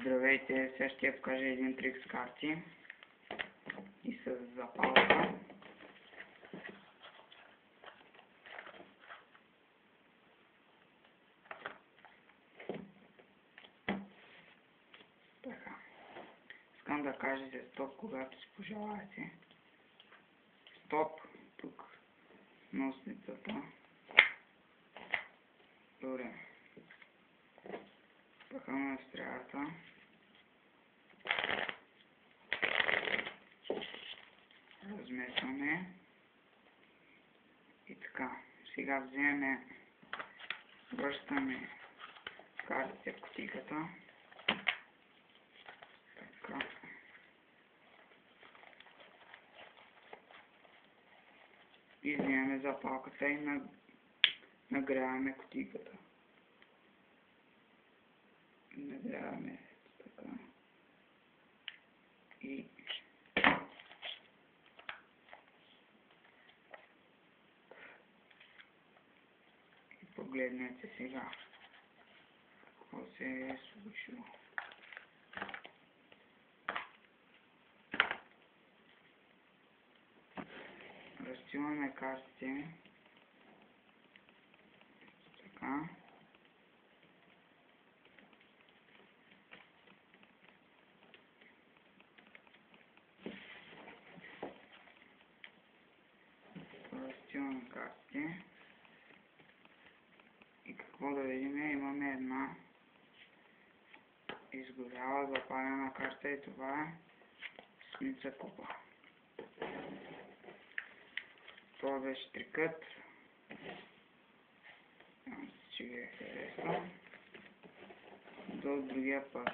Здравейте, сега ще я покажа един трик с карти и с запалка. Така. Искам да кажете стоп, когато си пожелаете. Стоп, тук носницата. Добре. Пъхаме стрелата. Размесваме. И така. Сега вземем, връщаме картите в кутийката. Така. И вземем запалката и нагряваме кутийката. Нагряваме така. И погледнете сега какво се е случило. Разстиламе картите. Така. Разстиламе картите. И какво да видим? Имаме една изгоряла запалена карта и това е Осмица купа. Това беше трикът. Надявам се, че ви е харесал. До другия път.